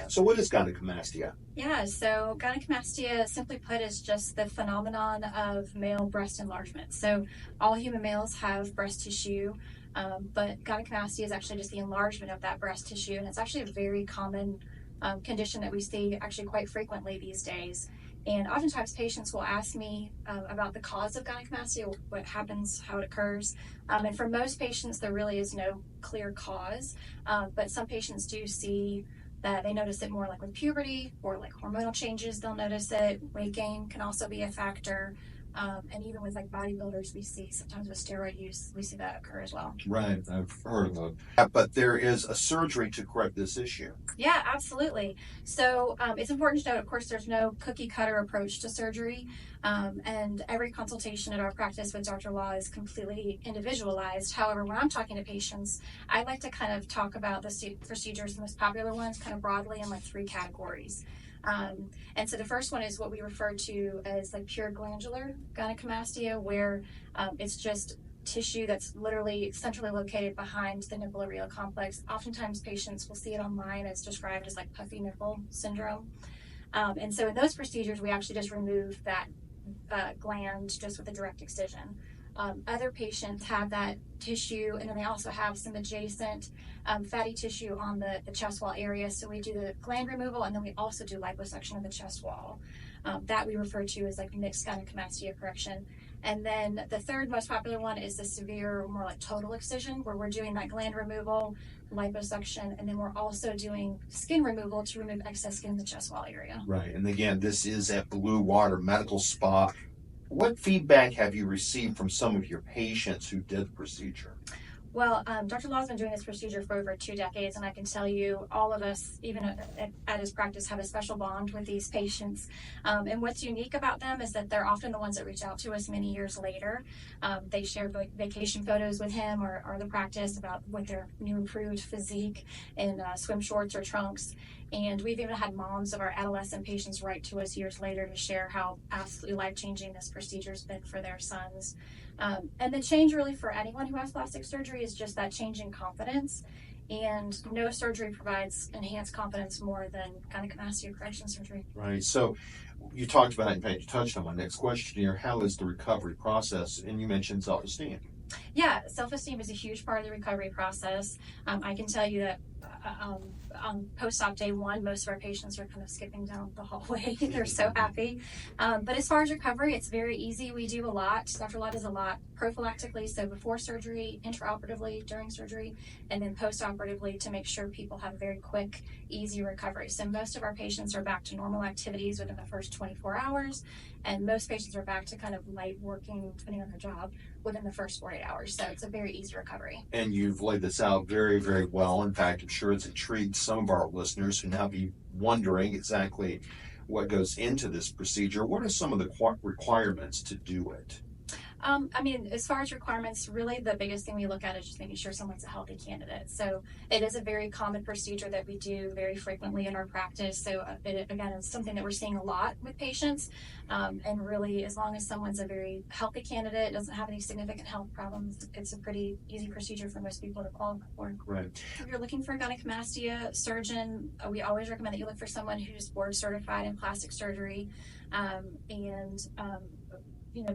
So what is gynecomastia? Yeah, so gynecomastia, simply put, is just the phenomenon of male breast enlargement. So all human males have breast tissue, but gynecomastia is actually just the enlargement of that breast tissue, and it's actually a very common condition that we see actually quite frequently these days. And oftentimes patients will ask me about the cause of gynecomastia, what happens, how it occurs. And for most patients, there really is no clear cause, but some patients do see that they notice it more like with puberty or like hormonal changes, they'll notice it. Weight gain can also be a factor. And even with like bodybuilders, we see sometimes with steroid use, we see that occur as well. Right, I've heard of it. But there is a surgery to correct this issue. Yeah, absolutely. So it's important to note, of course, there's no cookie cutter approach to surgery. And every consultation at our practice with Dr. Law is completely individualized. However, when I'm talking to patients, I like to kind of talk about the procedures, the most popular ones, kind of broadly in like three categories. And so the first one is what we refer to as like pure glandular gynecomastia, where it's just tissue that's literally centrally located behind the nipple areola complex. Oftentimes patients will see it online as described as like puffy nipple syndrome. And so in those procedures, we actually just remove that gland just with a direct excision. Other patients have that tissue, and then they also have some adjacent fatty tissue on the chest wall area. So we do the gland removal, and then we also do liposuction of the chest wall. That we refer to as like mixed gynecomastia correction. And then the third most popular one is the severe, more like total excision, where we're doing that gland removal, liposuction, and then we're also doing skin removal to remove excess skin in the chest wall area. Right, and again, this is at Blue Water Medical Spa. What feedback have you received from some of your patients who did the procedure? Well, Dr. Law's been doing this procedure for over 2 decades, and I can tell you all of us, even at his practice, have a special bond with these patients. And what's unique about them is that they're often the ones that reach out to us many years later. They share vacation photos with him or the practice about what their new improved physique in swim shorts or trunks. And we've even had moms of our adolescent patients write to us years later to share how absolutely life-changing this procedure's been for their sons. And the change really for anyone who has plastic surgery is just that change in confidence. And no surgery provides enhanced confidence more than gynecomastia correction surgery. Right. So you talked about it, in fact, you touched on my next question here. How is the recovery process? And you mentioned self-esteem. Yeah, self-esteem is a huge part of the recovery process. I can tell you that on post-op day one, most of our patients are kind of skipping down the hallway. They're so happy. But as far as recovery, it's very easy. We do a lot. Dr. Law does a lot prophylactically, so before surgery, intraoperatively, during surgery, and then post-operatively to make sure people have a very quick, easy recovery. So most of our patients are back to normal activities within the first 24 hours, and most patients are back to kind of light working, depending on their job, within the first 48 hours. So it's a very easy recovery. And you've laid this out very, very well. In fact, I'm sure it's intrigued some of our listeners who now be wondering exactly what goes into this procedure. What are some of the requirements to do it? I mean, as far as requirements, really the biggest thing we look at is just making sure someone's a healthy candidate. So it is a very common procedure that we do very frequently in our practice. So again, it's something that we're seeing a lot with patients. And really, as long as someone's a very healthy candidate, doesn't have any significant health problems, it's a pretty easy procedure for most people to qualify for. Right. If you're looking for a gynecomastia surgeon, we always recommend that you look for someone who's board certified in plastic surgery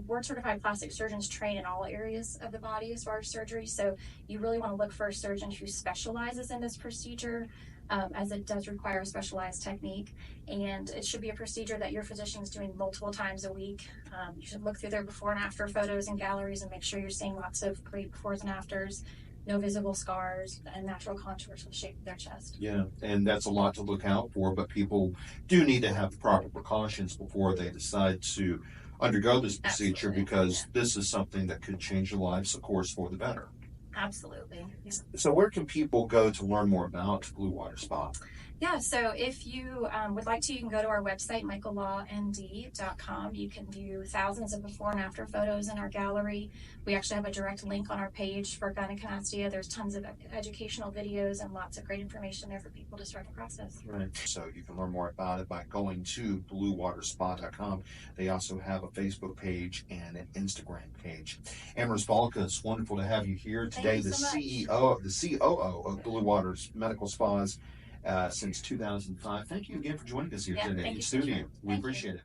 board certified plastic surgeons train in all areas of the body as far as surgery. So you really want to look for a surgeon who specializes in this procedure, as it does require a specialized technique. And it should be a procedure that your physician is doing multiple times a week. You should look through their before and after photos and galleries and make sure you're seeing lots of great befores and afters, no visible scars, and natural contours of the shape of their chest. Yeah, and that's a lot to look out for, but people do need to have proper precautions before they decide to undergo this procedure. Absolutely. Because this is something that could change their lives, of course, for the better. Absolutely. Yeah. So where can people go to learn more about Blue Water Spa? Yeah, so if you would like to, you can go to our website, michaellawnd.com. You can view thousands of before and after photos in our gallery. We actually have a direct link on our page for gynecomastia. There's tons of educational videos and lots of great information there for people to start the process. Right. So you can learn more about it by going to bluewaterspa.com. They also have a Facebook page and an Instagram page. Amber Spalka, it's wonderful to have you here today, Thank you so much. the COO of Blue Waters Medical Spas since 2005. Thank you again for joining us here Yeah, today thank in you, studio. Stephen. We Thank you. appreciate it.